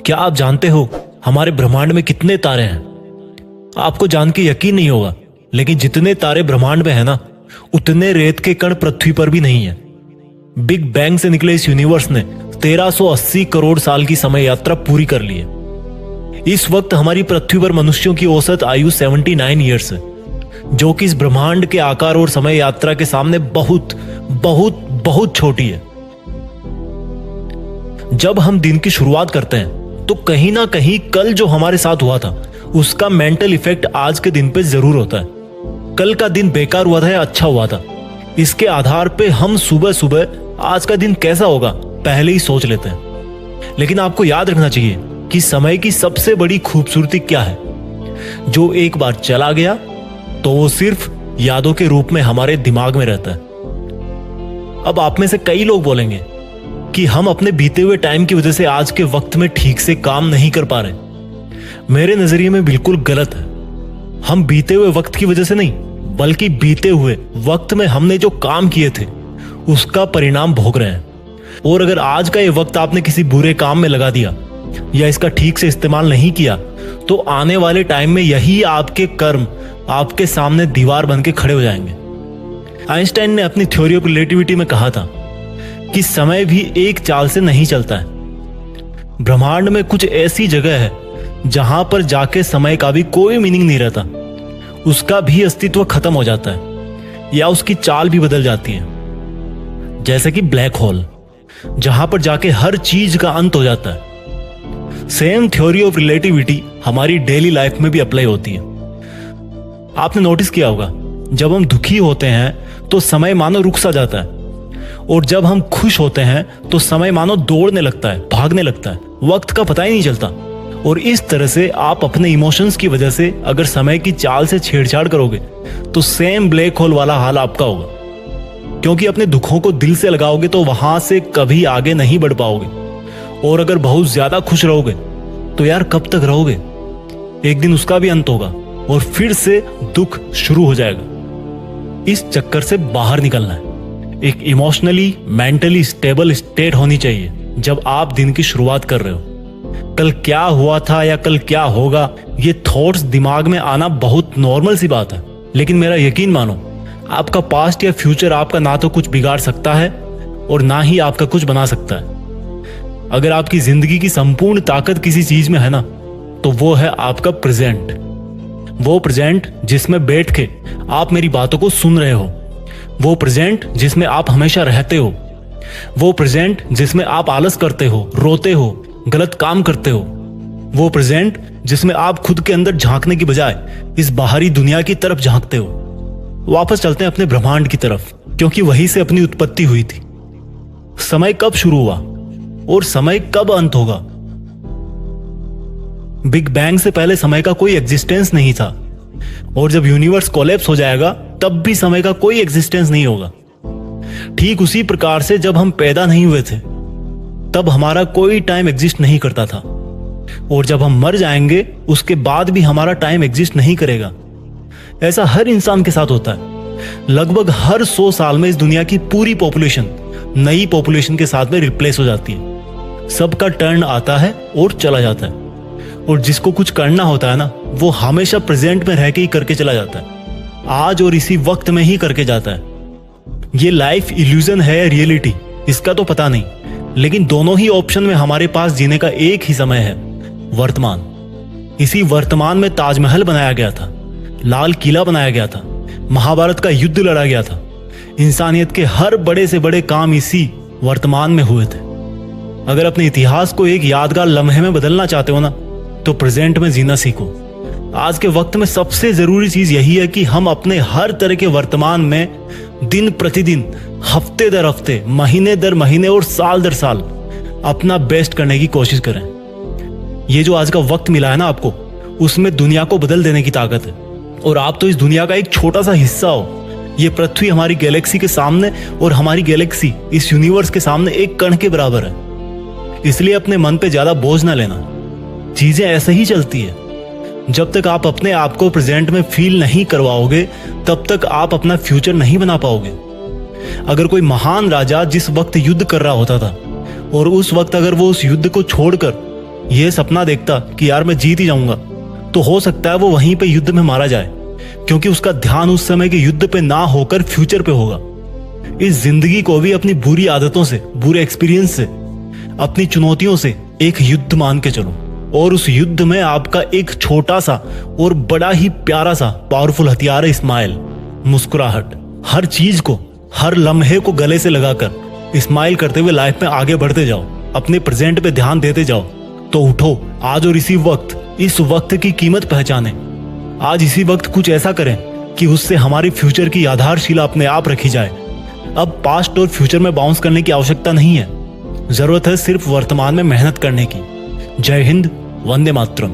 क्या आप जानते हो हमारे ब्रह्मांड में कितने तारे हैं? आपको जान के यकीन नहीं होगा, लेकिन जितने तारे ब्रह्मांड में है ना, उतने रेत के कण पृथ्वी पर भी नहीं है। बिग बैंग से निकले इस यूनिवर्स ने 1380 करोड़ साल की समय यात्रा पूरी कर ली है। इस वक्त हमारी पृथ्वी पर मनुष्यों की औसत आयु 79 ईयर्स है, जो कि इस ब्रह्मांड के आकार और समय यात्रा के सामने बहुत बहुत बहुत छोटी है। जब हम दिन की शुरुआत करते हैं तो कहीं ना कहीं कल जो हमारे साथ हुआ था उसका मेंटल इफेक्ट आज के दिन पे जरूर होता है। कल का दिन बेकार हुआ था या अच्छा हुआ था, इसके आधार पे हम सुबह सुबह आज का दिन कैसा होगा पहले ही सोच लेते हैं। लेकिन आपको याद रखना चाहिए कि समय की सबसे बड़ी खूबसूरती क्या है। जो एक बार चला गया तो वो सिर्फ यादों के रूप में हमारे दिमाग में रहता है। अब आप में से कई लोग बोलेंगे कि हम अपने बीते हुए टाइम की वजह से आज के वक्त में ठीक से काम नहीं कर पा रहे। मेरे नजरिए में बिल्कुल गलत है। हम बीते हुए वक्त की वजह से नहीं, बल्कि बीते हुए वक्त में हमने जो काम किए थे उसका परिणाम भोग रहे हैं। और अगर आज का ये वक्त आपने किसी बुरे काम में लगा दिया या इसका ठीक से इस्तेमाल नहीं किया तो आने वाले टाइम में यही आपके कर्म आपके सामने दीवार बन के खड़े हो जाएंगे। आइंस्टाइन ने अपनी थ्योरी ऑफ रिलेटिविटी में कहा था कि समय भी एक चाल से नहीं चलता है। ब्रह्मांड में कुछ ऐसी जगह है जहां पर जाके समय का भी कोई मीनिंग नहीं रहता, उसका भी अस्तित्व खत्म हो जाता है या उसकी चाल भी बदल जाती है। जैसे कि ब्लैक होल, जहां पर जाके हर चीज का अंत हो जाता है। सेम थ्योरी ऑफ रिलेटिविटी हमारी डेली लाइफ में भी अप्लाई होती है। आपने नोटिस किया होगा, जब हम दुखी होते हैं तो समय मानो रुक सा जाता है, और जब हम खुश होते हैं तो समय मानो दौड़ने लगता है, भागने लगता है, वक्त का पता ही नहीं चलता। और इस तरह से आप अपने इमोशंस की वजह से अगर समय की चाल से छेड़छाड़ करोगे तो सेम ब्लैक होल वाला हाल आपका होगा। क्योंकि अपने दुखों को दिल से लगाओगे तो वहां से कभी आगे नहीं बढ़ पाओगे। और अगर बहुत ज्यादा खुश रहोगे तो यार कब तक रहोगे? एक दिन उसका भी अंत होगा और फिर से दुख शुरू हो जाएगा। इस चक्कर से बाहर निकलना है। एक इमोशनली मेंटली स्टेबल स्टेट होनी चाहिए जब आप दिन की शुरुआत कर रहे हो। कल क्या हुआ था या कल क्या होगा, ये थॉट्स दिमाग में आना बहुत नॉर्मल सी बात है। लेकिन मेरा यकीन मानो, आपका पास्ट या फ्यूचर आपका ना तो कुछ बिगाड़ सकता है और ना ही आपका कुछ बना सकता है। अगर आपकी जिंदगी की संपूर्ण ताकत किसी चीज में है ना, तो वो है आपका प्रेजेंट। वो प्रेजेंट जिसमें बैठ के आप मेरी बातों को सुन रहे हो, वो प्रेजेंट जिसमें आप हमेशा रहते हो, वो प्रेजेंट जिसमें आप आलस करते हो, रोते हो, गलत काम करते हो, वो प्रेजेंट जिसमें आप खुद के अंदर झांकने की बजाय इस बाहरी दुनिया की तरफ झांकते हो। वापस चलते हैं अपने ब्रह्मांड की तरफ, क्योंकि वहीं से अपनी उत्पत्ति हुई थी। समय कब शुरू हुआ और समय कब अंत होगा? बिग बैंग से पहले समय का कोई एग्जिस्टेंस नहीं था, और जब यूनिवर्स कोलैप्स हो जाएगा तब भी समय का कोई एग्जिस्टेंस नहीं होगा। ठीक उसी प्रकार से जब हम पैदा नहीं हुए थे तब हमारा कोई टाइम एग्जिस्ट नहीं करता था, और जब हम मर जाएंगे उसके बाद भी हमारा टाइम एग्जिस्ट नहीं करेगा। ऐसा हर इंसान के साथ होता है। लगभग हर 100 साल में इस दुनिया की पूरी पॉपुलेशन नई पॉपुलेशन के साथ में रिप्लेस हो जाती है। सबका टर्न आता है और चला जाता है, और जिसको कुछ करना होता है ना, वो हमेशा प्रेजेंट में रह के ही करके चला जाता है, आज और इसी वक्त में ही करके जाता है। ये लाइफ इल्यूजन है या रियलिटी, इसका तो पता नहीं, लेकिन दोनों ही ऑप्शन में हमारे पास जीने का एक ही समय है, वर्तमान। इसी वर्तमान में ताजमहल बनाया गया था, लाल किला बनाया गया था, महाभारत का युद्ध लड़ा गया था। इंसानियत के हर बड़े से बड़े काम इसी वर्तमान में हुए थे। अगर अपने इतिहास को एक यादगार लम्हे में बदलना चाहते हो ना, तो प्रेजेंट में जीना सीखो। आज के वक्त में सबसे जरूरी चीज यही है कि हम अपने हर तरह के वर्तमान में दिन प्रतिदिन, हफ्ते दर हफ्ते, महीने दर महीने और साल दर साल अपना बेस्ट करने की कोशिश करें। ये जो आज का वक्त मिला है ना आपको, उसमें दुनिया को बदल देने की ताकत है। और आप तो इस दुनिया का एक छोटा सा हिस्सा हो। ये पृथ्वी हमारी गैलेक्सी के सामने और हमारी गैलेक्सी इस यूनिवर्स के सामने एक कण के बराबर है। इसलिए अपने मन पे ज्यादा बोझ ना लेना। चीजें ऐसे ही चलती है। जब तक आप अपने आप को प्रेजेंट में फील नहीं करवाओगे तब तक आप अपना फ्यूचर नहीं बना पाओगे। अगर कोई महान राजा जिस वक्त युद्ध कर रहा होता था और उस वक्त अगर वो उस युद्ध को छोड़कर यह सपना देखता कि यार मैं जीत ही जाऊंगा, तो हो सकता है वो वहीं पे युद्ध में मारा जाए, क्योंकि उसका ध्यान उस समय के युद्ध पे ना होकर फ्यूचर पे होगा। इस जिंदगी को भी अपनी बुरी आदतों से, बुरे एक्सपीरियंस से, अपनी चुनौतियों से एक युद्ध मान के चलो, और उस युद्ध में आपका एक छोटा सा और बड़ा ही प्यारा सा पावरफुल हथियार है स्माइल, मुस्कुराहट। हर चीज को, हर लम्हे को गले से लगाकर स्माइल करते हुए लाइफ में आगे बढ़ते जाओ, अपने प्रेजेंट पे ध्यान देते जाओ। तो उठो आज और इसी वक्त, इस वक्त की कीमत पहचाने। आज इसी वक्त कुछ ऐसा करें कि उससे हमारी फ्यूचर की आधारशिला अपने आप रखी जाए। अब पास्ट और फ्यूचर में बाउंस करने की आवश्यकता नहीं है, जरूरत है सिर्फ वर्तमान में मेहनत करने की। जय हिंद, वंदे मातरम।